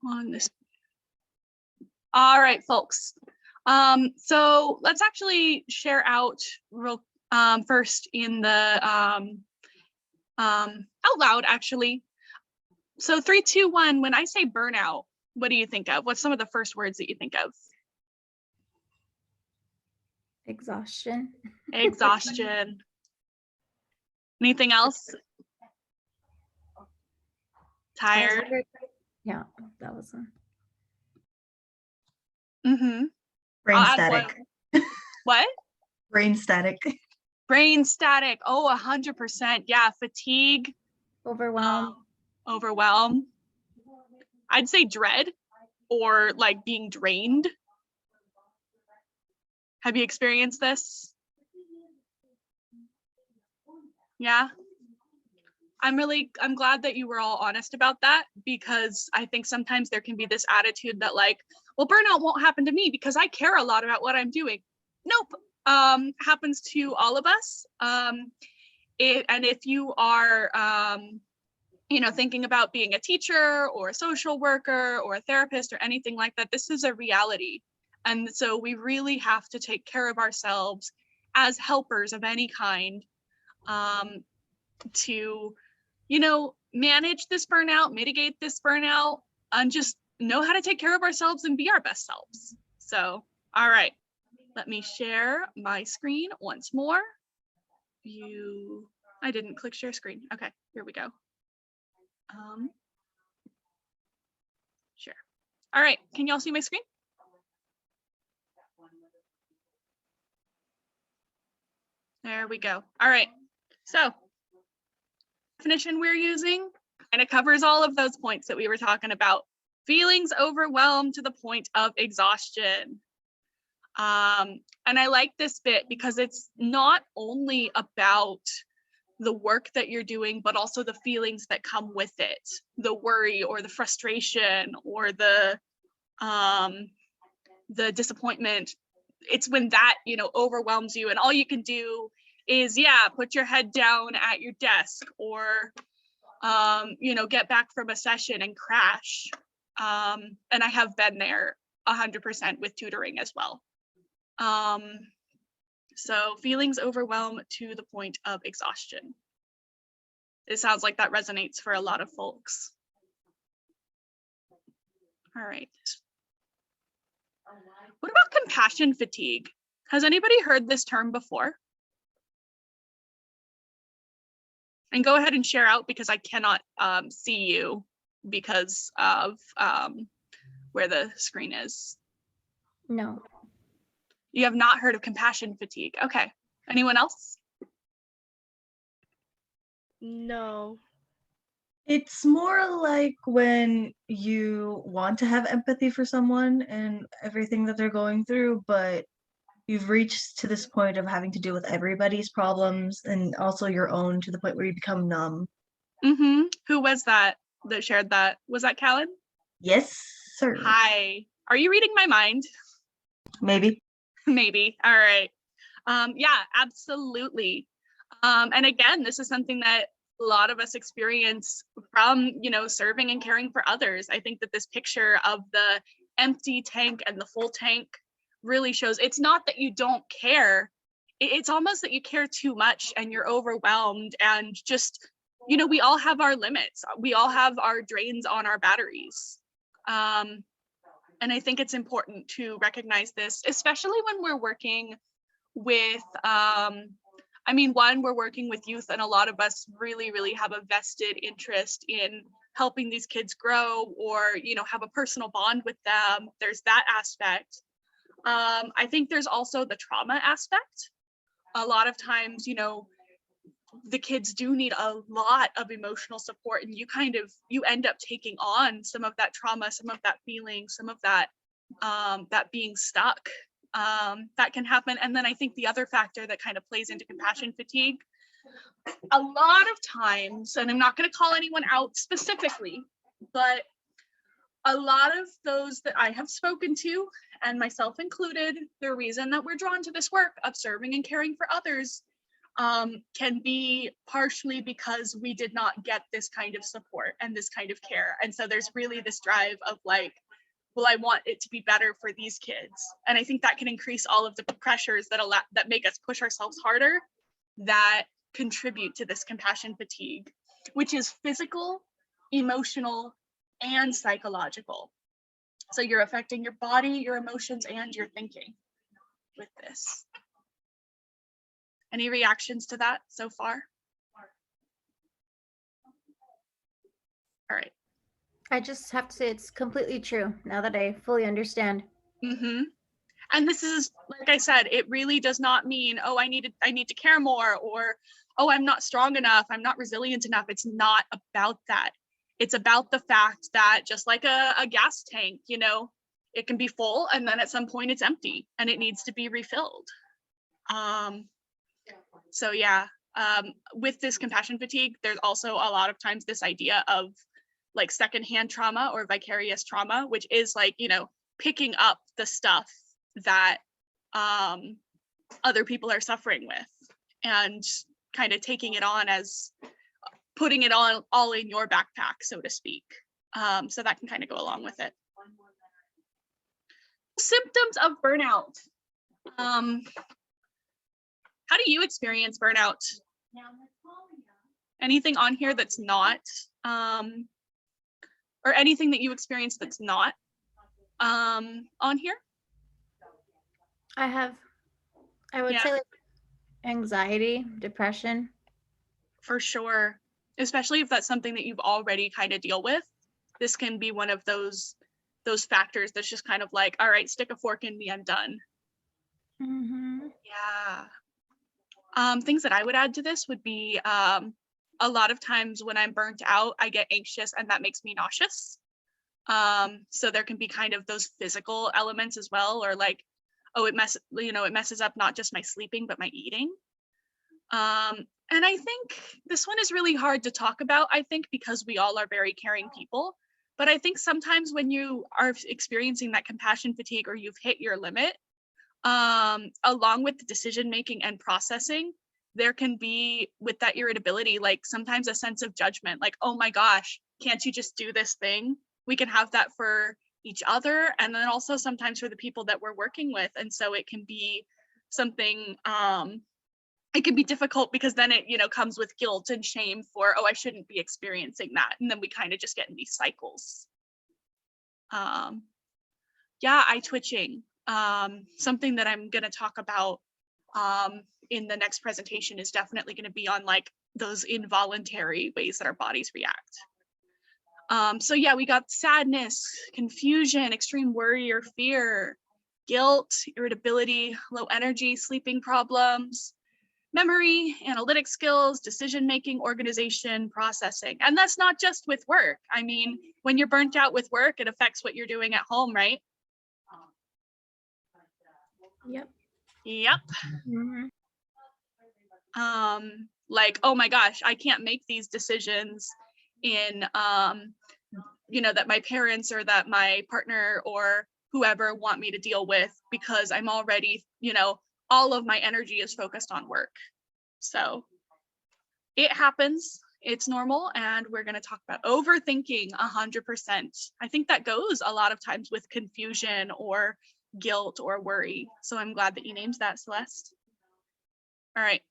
on this. All right, folks. So let's actually share out real first in the out loud, actually. So 3, 2, 1, when I say burnout, what do you think of? What's some of the first words that you think of? Exhaustion. Exhaustion. Anything else? Tired. Yeah, that was one. Mm-hmm. Brain static. What? Brain static. Brain static. Oh, 100%. Yeah, fatigue. Overwhelmed. Overwhelm. I'd say dread or like being drained. Have you experienced this? Yeah. I'm glad that you were all honest about that, because I think sometimes there can be this attitude that like, well, burnout won't happen to me because I care a lot about what I'm doing. Nope. Happens to all of us. And if you are, thinking about being a teacher or a social worker or a therapist or anything like that, this is a reality. And so we really have to take care of ourselves as helpers of any kind, to, manage this burnout, mitigate this burnout, and just know how to take care of ourselves and be our best selves. So, all right, let me share my screen once more. I didn't click share screen. Okay, here we go. Sure. All right, can y'all see my screen? There we go. All right, so definition we're using kind of covers all of those points that we were talking about. Feelings overwhelmed to the point of exhaustion. And I like this bit because it's not only about the work that you're doing, but also the feelings that come with it, the worry or the frustration or the disappointment. It's when that, overwhelms you and all you can do is, put your head down at your desk or, get back from a session and crash. And I have been there 100% with tutoring as well. So feelings overwhelm to the point of exhaustion. It sounds like that resonates for a lot of folks. All right. What about compassion fatigue? Has anybody heard this term before? And go ahead and share out because I cannot see you because of where the screen is. No. You have not heard of compassion fatigue. Okay. Anyone else? No. It's more like when you want to have empathy for someone and everything that they're going through, but you've reached to this point of having to deal with everybody's problems and also your own to the point where you become numb. Mm-hmm. Who was that shared that? Was that Callan? Yes, sir. Hi. Are you reading my mind? Maybe. Maybe. All right. Yeah, absolutely. And again, this is something that a lot of us experience from, serving and caring for others. I think that this picture of the empty tank and the full tank really shows it's not that you don't care. It's almost that you care too much and you're overwhelmed and just, we all have our limits. We all have our drains on our batteries. And I think it's important to recognize this, especially when we're working with, we're working with youth and a lot of us really, really have a vested interest in helping these kids grow or, have a personal bond with them. There's that aspect. I think there's also the trauma aspect. A lot of times, the kids do need a lot of emotional support and you end up taking on some of that trauma, some of that feeling, some of that, that being stuck. That can happen. And then I think the other factor that kind of plays into compassion fatigue, a lot of times, and I'm not going to call anyone out specifically, but a lot of those that I have spoken to, and myself included, the reason that we're drawn to this work of serving and caring for others can be partially because we did not get this kind of support and this kind of care. And so there's really this drive of like, well, I want it to be better for these kids. And I think that can increase all of the pressures that make us push ourselves harder, that contribute to this compassion fatigue, which is physical, emotional, and psychological. So you're affecting your body, your emotions, and your thinking with this. Any reactions to that so far? All right. I just have to say it's completely true now that I fully understand. Mm-hmm. And this is, like I said, it really does not mean, oh, I need to care more, or, oh, I'm not strong enough, I'm not resilient enough. It's not about that. It's about the fact that just like a gas tank, you know, it can be full and then at some point it's empty and it needs to be refilled. So yeah, with this compassion fatigue, there's also a lot of times this idea of like secondhand trauma or vicarious trauma, which is like, you know, picking up the stuff that other people are suffering with and kind of taking it on as putting it on all in your backpack, so to speak. So that can kind of go along with it. Symptoms of burnout. How do you experience burnout? Anything on here that's not, or anything that you experience that's not on here? I would Yeah. say like anxiety, depression. For sure, especially if that's something that you've already kind of deal with. This can be one of those factors that's just kind of like, all right, stick a fork in me, I'm done. Mm-hmm. Yeah. Things that I would add to this would be a lot of times when I'm burnt out, I get anxious and that makes me nauseous. So there can be kind of those physical elements as well, or like, oh, it messes up not just my sleeping, but my eating. And I think this one is really hard to talk about, I think, because we all are very caring people. But I think sometimes when you are experiencing that compassion fatigue or you've hit your limit, along with the decision making and processing, there can be, with that irritability, like sometimes a sense of judgment, like, oh my gosh, can't you just do this thing? We can have that for each other, and then also sometimes for the people that we're working with. And so it can be something, it can be difficult because then it, you know, comes with guilt and shame for, oh, I shouldn't be experiencing that. And then we kind of just get in these cycles. Yeah, eye twitching. Something that I'm going to talk about in the next presentation is definitely going to be on like those involuntary ways that our bodies react. So yeah, we got sadness, confusion, extreme worry or fear, guilt, irritability, low energy, sleeping problems, memory, analytic skills, decision-making, organization, processing. And that's not just with work. I mean, when you're burnt out with work, it affects what you're doing at home, right? Yep. Yep. Mm-hmm. Like, oh my gosh, I can't make these decisions in, you know, that my parents or that my partner or whoever want me to deal with because I'm already, you know, all of my energy is focused on work. So it happens, it's normal. And we're going to talk about overthinking 100%. I think that goes a lot of times with confusion or guilt or worry. So I'm glad that you named that, Celeste. All right.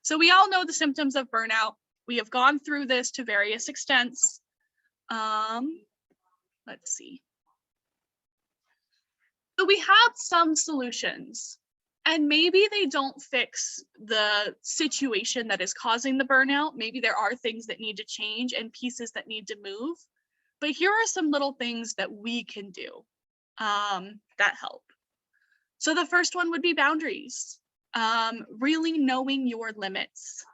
So we all know the symptoms of burnout. We have gone through this to various extents. Let's see. So we have some solutions, and maybe they don't fix the situation that is causing the burnout. Maybe there are things that need to change and pieces that need to move. But here are some little things that we can do that help. So the first one would be boundaries. Really knowing your limits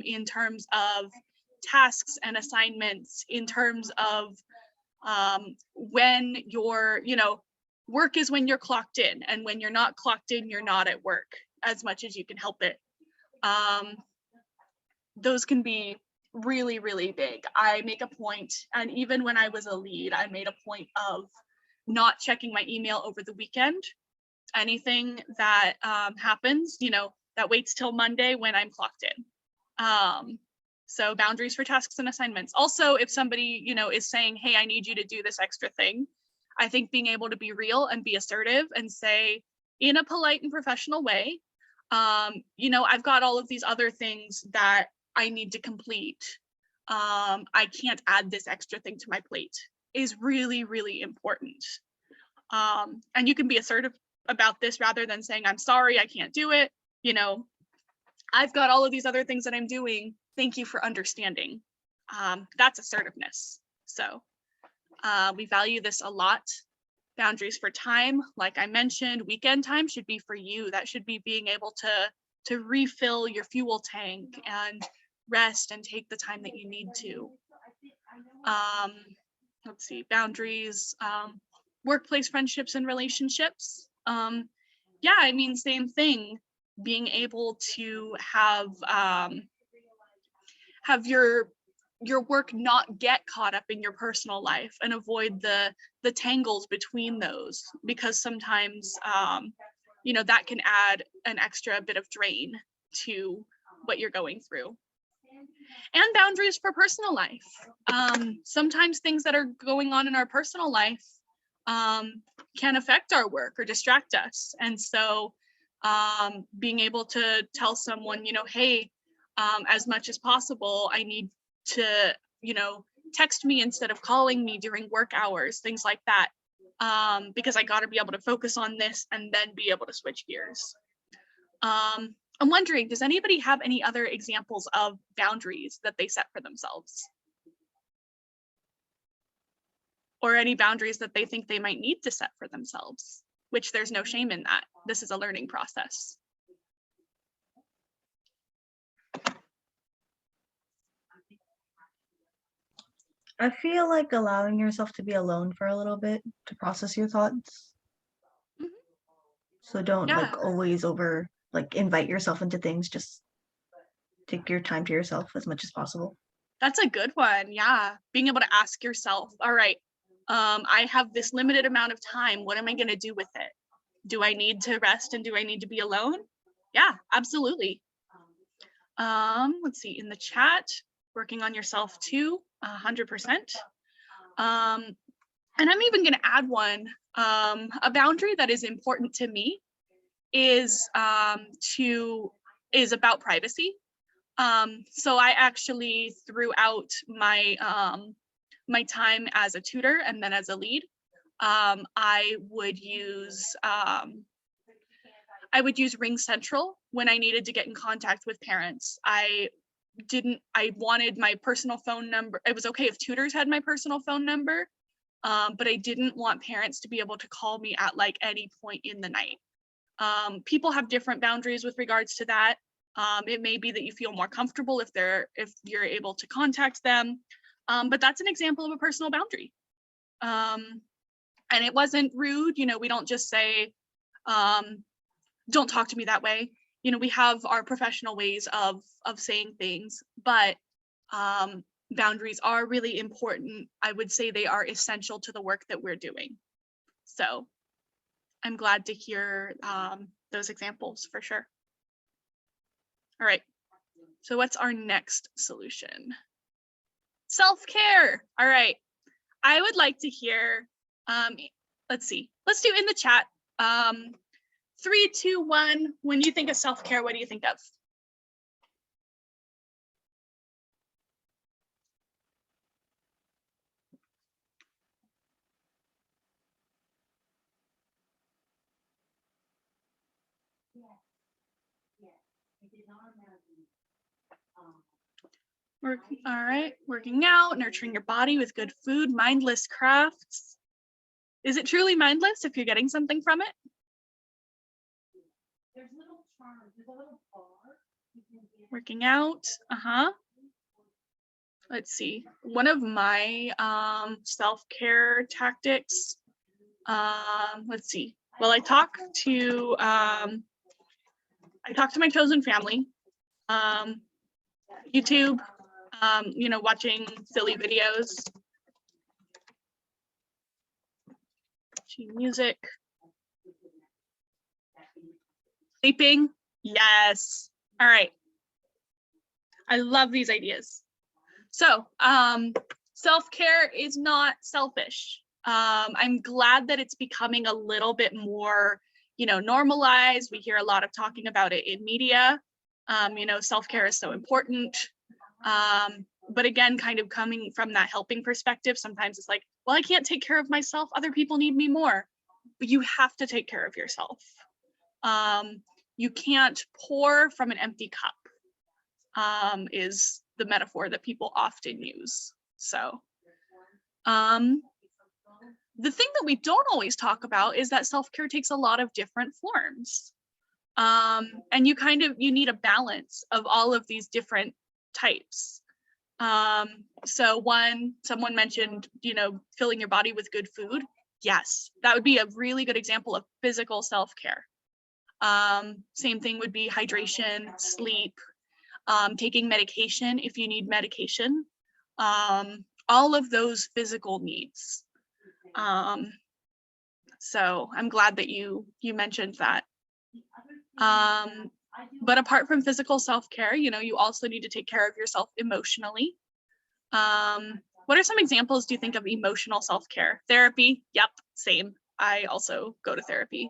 in terms of tasks and assignments, in terms of when you're, you know, work is when you're clocked in, and when you're not clocked in, you're not at work as much as you can help it. Those can be really, really big. I make a point, and even when I was a lead, I made a point of not checking my email over the weekend. Anything that happens, you know, that waits till Monday when I'm clocked in. So boundaries for tasks and assignments. Also, if somebody, you know, is saying, hey, I need you to do this extra thing, I think being able to be real and be assertive and say in a polite and professional way, you know, I've got all of these other things that I need to complete. I can't add this extra thing to my plate is really, really important. And you can be assertive about this rather than saying, I'm sorry, I can't do it. You know, I've got all of these other things that I'm doing. Thank you for understanding. That's assertiveness. So we value this a lot. Boundaries for time, like I mentioned, weekend time should be for you. That should be being able to refill your fuel tank and rest and take the time that you need to. Let's see, boundaries, workplace friendships and relationships. Yeah, I mean, same thing. Being able to have your work not get caught up in your personal life and avoid the tangles between those, because sometimes you know, that can add an extra bit of drain to what you're going through. And boundaries for personal life. Sometimes things that are going on in our personal life can affect our work or distract us. And so being able to tell someone, you know, hey, as much as possible, I need to, you know, text me instead of calling me during work hours, things like that, because I got to be able to focus on this and then be able to switch gears. I'm wondering, does anybody have any other examples of boundaries that they set for themselves? Or any boundaries that they think they might need to set for themselves, which there's no shame in that. This is a learning process. I feel like allowing yourself to be alone for a little bit to process your thoughts. Mhm. So don't Yeah. like always invite yourself into things. Just take your time to yourself as much as possible. That's a good one. Yeah. Being able to ask yourself, all right, I have this limited amount of time. What am I going to do with it? Do I need to rest and do I need to be alone? Yeah, absolutely. Let's see, in the chat, working on yourself too, 100%. And I'm even going to add one. A boundary that is important to me is about privacy. So I actually, throughout my my time as a tutor and then as a lead, I would use Ring Central when I needed to get in contact with parents. I wanted my personal phone number. It was okay if tutors had my personal phone number, but I didn't want parents to be able to call me at like any point in the night. People have different boundaries with regards to that. It may be that you feel more comfortable if you're able to contact them, but that's an example of a personal boundary. And it wasn't rude. You know, we don't just say, don't talk to me that way. You know, we have our professional ways of saying things, but boundaries are really important. I would say they are essential to the work that we're doing. So I'm glad to hear those examples for sure. All right, so what's our next solution? Self-care. All right, I would like to hear, let's see, let's do in the chat. 3, 2, 1, when you think of self-care, what do you think of? All right, working out, nurturing your body with good food, mindless crafts. Is it truly mindless if you're getting something from it? Working out, let's see. One of my self-care tactics, let's see. Well, I talk to my chosen family, YouTube, you know, watching silly videos, watching music, sleeping. Yes. All right. I love these ideas. So, self-care is not selfish. I'm glad that it's becoming a little bit more, normalized. We hear a lot of talking about it in media. Self-care is so important. But again, kind of coming from that helping perspective, sometimes it's like, well, I can't take care of myself. Other people need me more. But you have to take care of yourself. You can't pour from an empty cup, is the metaphor that people often use. So the thing that we don't always talk about is that self-care takes a lot of different forms. And you need a balance of all of these different types. So someone mentioned, filling your body with good food. Yes, that would be a really good example of physical self-care. Same thing would be hydration, sleep, taking medication if you need medication, all of those physical needs. So I'm glad that you mentioned that. But apart from physical self-care, you also need to take care of yourself emotionally. What are some examples do you think of emotional self-care? Therapy? Yep, same. I also go to therapy.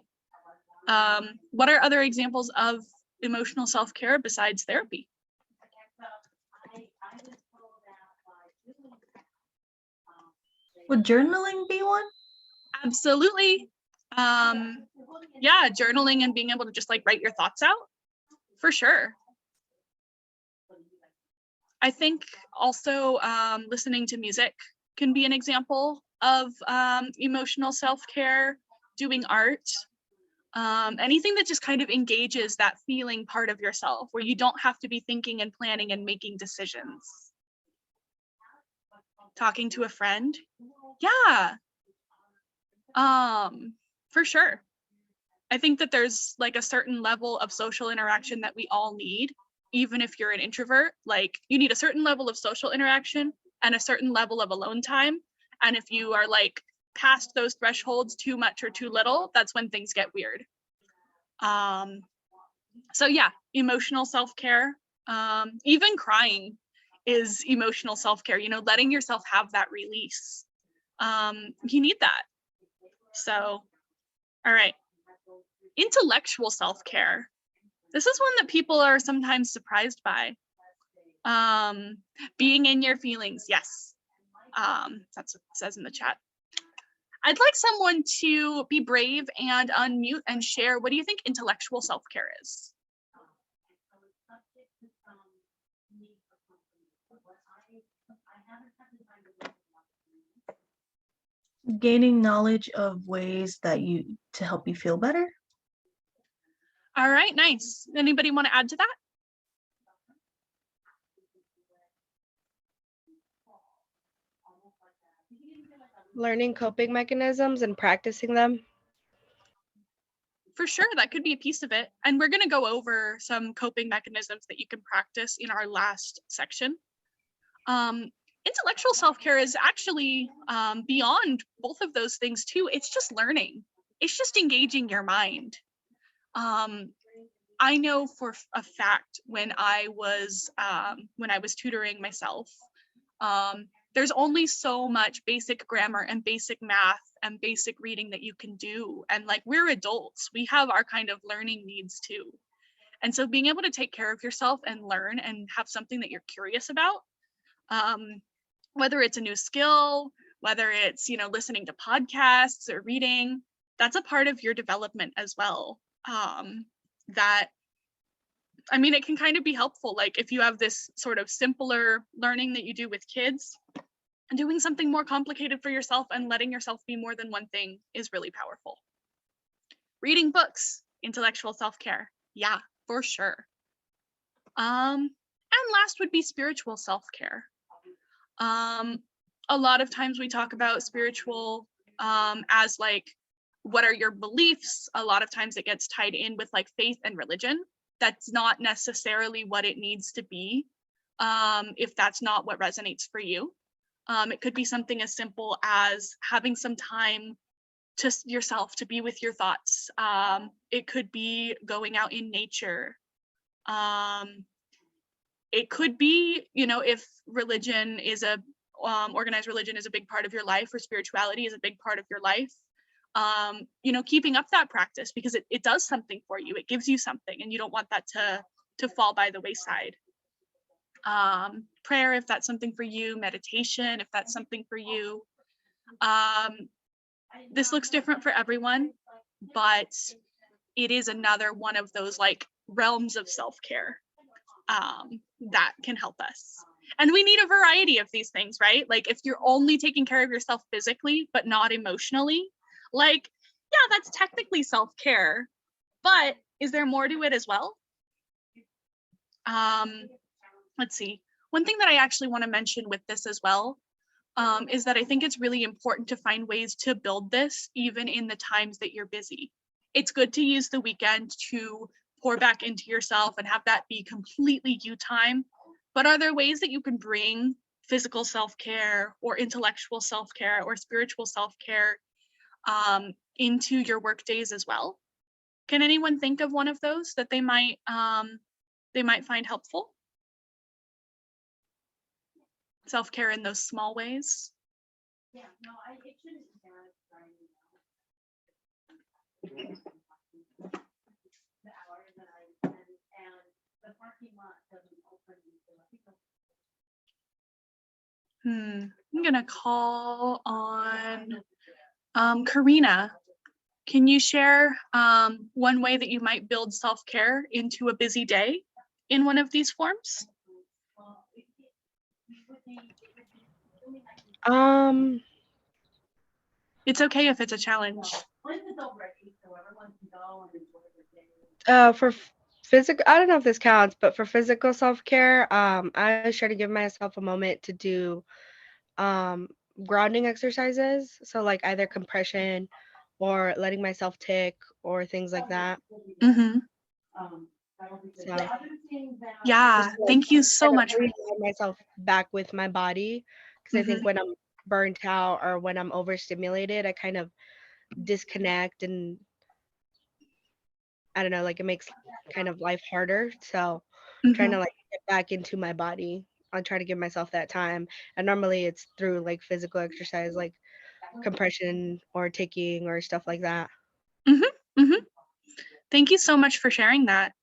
What are other examples of emotional self-care besides therapy? Would journaling be one? Absolutely. Yeah, journaling and being able to just write your thoughts out, for sure. I think also listening to music can be an example of emotional self-care, doing art, anything that just kind of engages that feeling part of yourself where you don't have to be thinking and planning and making decisions. Talking to a friend, yeah, for sure. I think that there's a certain level of social interaction that we all need, even if you're an introvert. You need a certain level of social interaction and a certain level of alone time. And if you are past those thresholds too much or too little, that's when things get weird. So yeah, emotional self-care, even crying is emotional self-care, letting yourself have that release. You need that. So, all right. Intellectual self-care. This is one that people are sometimes surprised by. Being in your feelings, yes. That's what it says in the chat. I'd like someone to be brave and unmute and share, what do you think intellectual self-care is? Gaining knowledge of ways to help you feel better. All right, nice. Anybody want to add to that? Learning coping mechanisms and practicing them. For sure, that could be a piece of it. And we're going to go over some coping mechanisms that you can practice in our last section. Intellectual self-care is actually beyond both of those things too. It's just learning. It's just engaging your mind. I know for a fact when I was tutoring myself, there's only so much basic grammar and basic math and basic reading that you can do. And we're adults, we have our kind of learning needs too. And so being able to take care of yourself and learn and have something that you're curious about, whether it's a new skill, whether it's, listening to podcasts or reading, that's a part of your development as well. It can kind of be helpful. If you have this sort of simpler learning that you do with kids, and doing something more complicated for yourself and letting yourself be more than one thing is really powerful. Reading books, intellectual self-care. Yeah, for sure. And last would be spiritual self-care. A lot of times we talk about spiritual as what are your beliefs? A lot of times it gets tied in with faith and religion. That's not necessarily what it needs to be if that's not what resonates for you. It could be something as simple as having some time to yourself to be with your thoughts. It could be going out in nature. It could be, if religion is organized religion is a big part of your life, or spirituality is a big part of your life, keeping up that practice, because it does something for you. It gives you something, and you don't want that to fall by the wayside. Prayer, if that's something for you, meditation, if that's something for you. This looks different for everyone, but it is another one of those like realms of self-care that can help us. And we need a variety of these things, right? Like if you're only taking care of yourself physically, but not emotionally, like, yeah, that's technically self-care, but is there more to it as well? Let's see. One thing that I actually want to mention with this as well is that I think it's really important to find ways to build this even in the times that you're busy. It's good to use the weekend to pour back into yourself and have that be completely you time. But are there ways that you can bring physical self-care or intellectual self-care or spiritual self-care into your work days as well? Can anyone think of one of those that they might find helpful? Self-care in those small ways. I'm gonna call on Karina. Can you share one way that you might build self-care into a busy day in one of these forms? It's okay if it's a challenge. For physical, I don't know if this counts, but for physical self-care, I always try to give myself a moment to do grounding exercises. So like either compression or letting myself tick or things like that. Mm-hmm. So Yeah, just to, like, thank you so kind of much for realign myself back with my body, because I think Mhm. when I'm burnt out or when I'm overstimulated, I kind of disconnect, and I don't know, like it makes kind of life harder. So trying to Mhm. like get back into my body. I try to give myself that time. And normally it's through like physical exercise, like compression or ticking or stuff like that. Mhm. Mhm. Thank you so much for sharing that.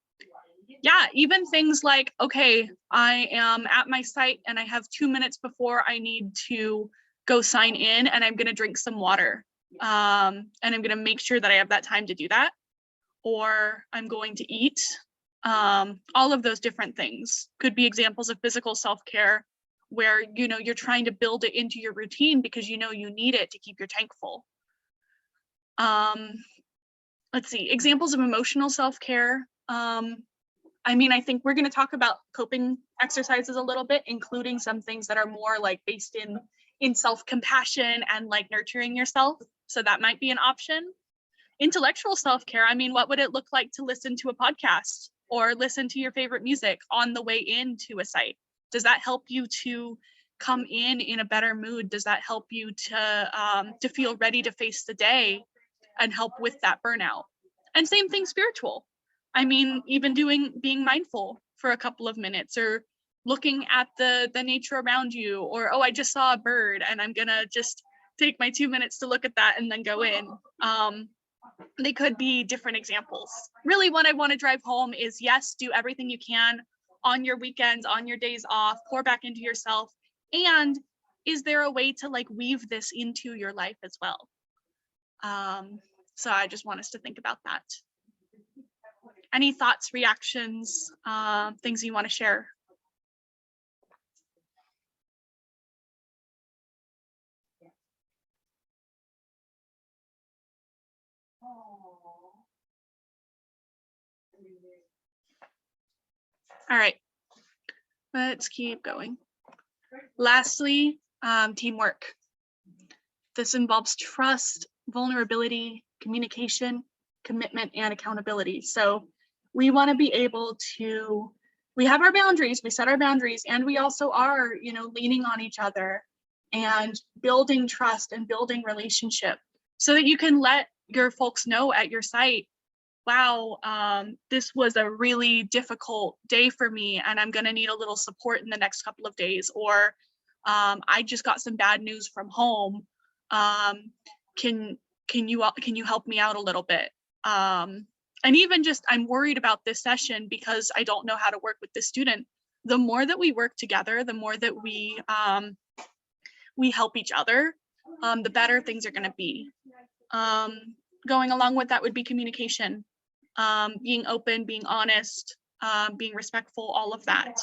Yeah, even things like, okay, I am at my site and I have 2 minutes before I need to go sign in, and I'm gonna drink some water. And I'm gonna make sure that I have that time to do that, or I'm going to eat. All of those different things could be examples of physical self-care where you're trying to build it into your routine because you need it to keep your tank full. Let's see, examples of emotional self-care. I think we're going to talk about coping exercises a little bit, including some things that are more like based in self-compassion and like nurturing yourself. So that might be an option. Intellectual self-care, what would it look like to listen to a podcast or listen to your favorite music on the way into a site? Does that help you to come in a better mood? Does that help you to feel ready to face the day and help with that burnout? And same thing spiritual. Even being mindful for a couple of minutes, or looking at the nature around you, or, oh, I just saw a bird and I'm gonna just take my 2 minutes to look at that and then go in. They could be different examples. Really, what I want to drive home is, yes, do everything you can on your weekends, on your days off, pour back into yourself. And is there a way to like weave this into your life as well? So I just want us to think about that. Any thoughts, reactions, things you want to share? All right, let's keep going. Lastly, teamwork. This involves trust, vulnerability, communication, commitment, and accountability. So we want to be able to, we have our boundaries, we set our boundaries, and we also are, leaning on each other and building trust and building relationship so that you can let your folks know at your site, wow, this was a really difficult day for me and I'm going to need a little support in the next couple of days, or I just got some bad news from home. Can you help me out a little bit? And even just, I'm worried about this session because I don't know how to work with this student. The more that we work together, the more that we help each other, the better things are going to be. Going along with that would be communication, being open, being honest, being respectful, all of that.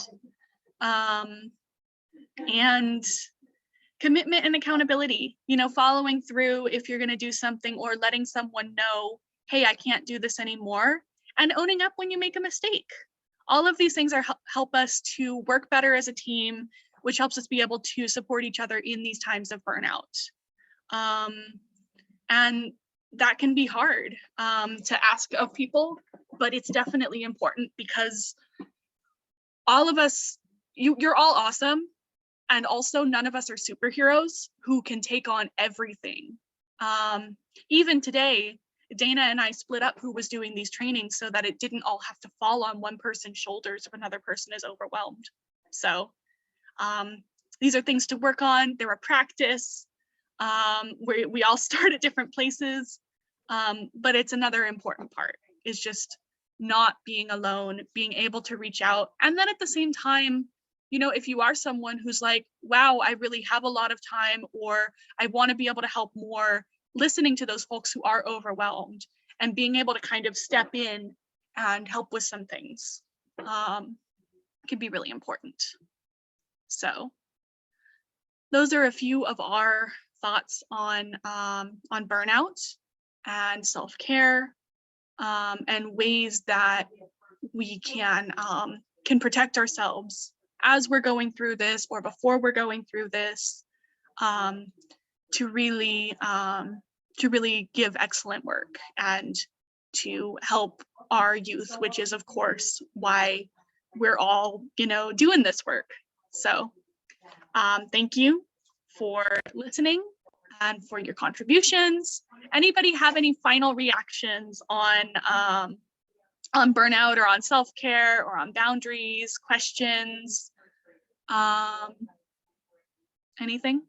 And commitment and accountability, following through if you're going to do something, or letting someone know, hey, I can't do this anymore, and owning up when you make a mistake. All of these things help us to work better as a team, which helps us be able to support each other in these times of burnout. And that can be hard to ask of people, but it's definitely important because all of us, you're all awesome. And also none of us are superheroes who can take on everything. Even today, Dana and I split up who was doing these trainings so that it didn't all have to fall on one person's shoulders if another person is overwhelmed. So these are things to work on. They're a practice. We all start at different places, but it's another important part, is just not being alone, being able to reach out. And then at the same time, if you are someone who's like, wow, I really have a lot of time, or I want to be able to help more, listening to those folks who are overwhelmed and being able to kind of step in and help with some things can be really important. So those are a few of our thoughts on burnout and self-care, and ways that we can protect ourselves as we're going through this, or before we're going through this, to really give excellent work and to help our youth, which is of course why we're all doing this work. So thank you for listening and for your contributions. Anybody have any final reactions on burnout, or on self-care, or on boundaries, questions, anything?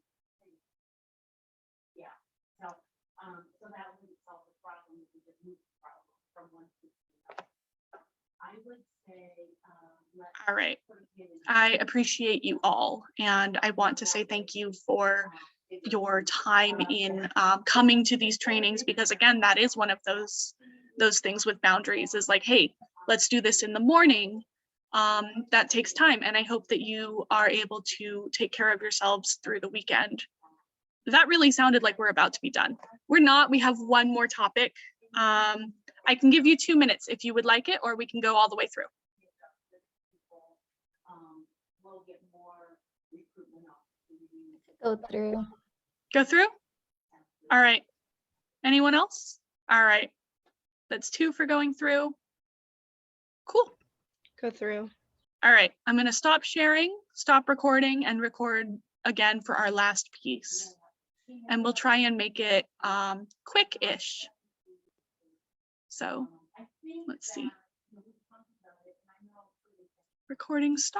All right. I appreciate you all, and I want to say thank you for your time in coming to these trainings, because again, that is one of those things with boundaries, is like, hey, let's do this in the morning. That takes time, and I hope that you are able to take care of yourselves through the weekend. That really sounded like we're about to be done. We're not. We have one more topic. I can give you 2 minutes if you would like it, or we can go all the way through. Go through. Go through? All right. Anyone else? All right. That's 2 for going through. Cool. Go through. All right. I'm going to stop sharing, stop recording, and record again for our last piece. And we'll try and make it quick-ish. So let's see. Recording stop.